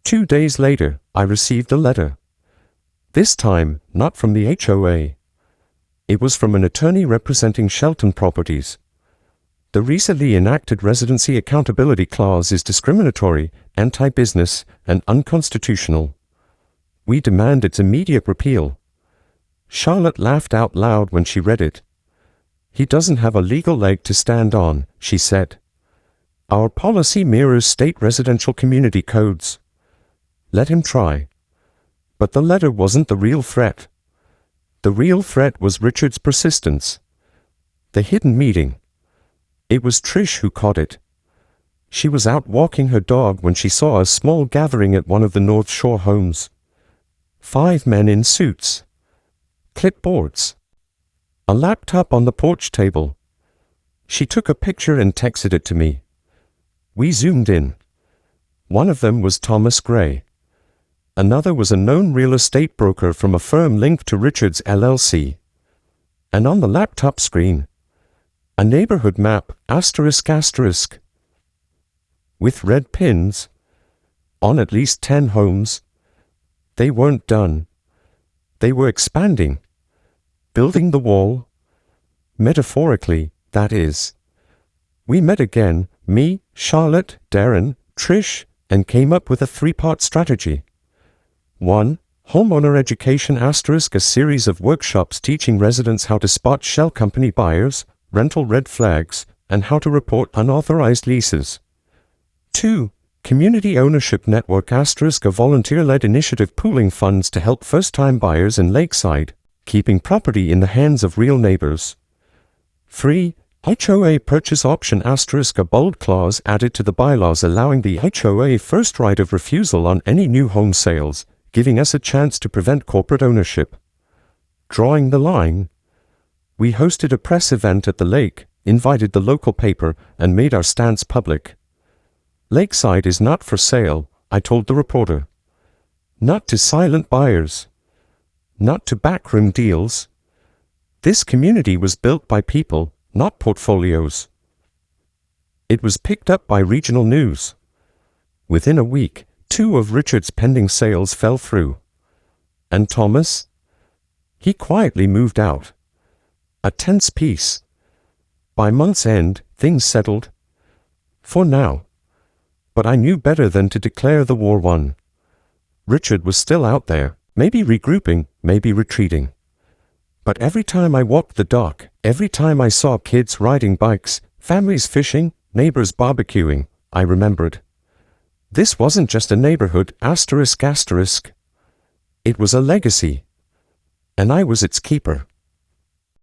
2 days later, I received a letter. This time, not from the HOA. It was from an attorney representing Shelton Properties. The recently enacted Residency Accountability Clause is discriminatory, anti-business, and unconstitutional. We demand its immediate repeal. Charlotte laughed out loud when she read it. "He doesn't have a legal leg to stand on," she said. "Our policy mirrors state residential community codes. Let him try." But the letter wasn't the real threat. The real threat was Richard's persistence. The hidden meeting. It was Trish who caught it. She was out walking her dog when she saw a small gathering at one of the North Shore homes. 5 men in suits. Clipboards. A laptop on the porch table. She took a picture and texted it to me. We zoomed in. One of them was Thomas Gray. Another was a known real estate broker from a firm linked to Richards LLC. And on the laptop screen, a neighborhood map, ***, with red pins, on at least 10 homes. They weren't done. They were expanding. Building the wall. Metaphorically, that is. We met again, me, Charlotte, Darren, Trish, and came up with a 3-part strategy. 1. Homeowner education ***, a series of workshops teaching residents how to spot shell company buyers, rental red flags, and how to report unauthorized leases. 2. Community ownership network ***, a volunteer-led initiative pooling funds to help first-time buyers in Lakeside, keeping property in the hands of real neighbors. 3. HOA purchase option ***, a bold clause added to the bylaws allowing the HOA first right of refusal on any new home sales, giving us a chance to prevent corporate ownership. Drawing the line. We hosted a press event at the lake, invited the local paper, and made our stance public. Lakeside is not for sale, I told the reporter. Not to silent buyers. Not to backroom deals. This community was built by people, not portfolios. It was picked up by regional news. Within a week, 2 of Richard's pending sales fell through. And Thomas? He quietly moved out. A tense peace. By month's end, things settled. For now. But I knew better than to declare the war won. Richard was still out there, maybe regrouping, maybe retreating. But every time I walked the dock, every time I saw kids riding bikes, families fishing, neighbors barbecuing, I remembered. This wasn't just a neighborhood ***. It was a legacy. And I was its keeper.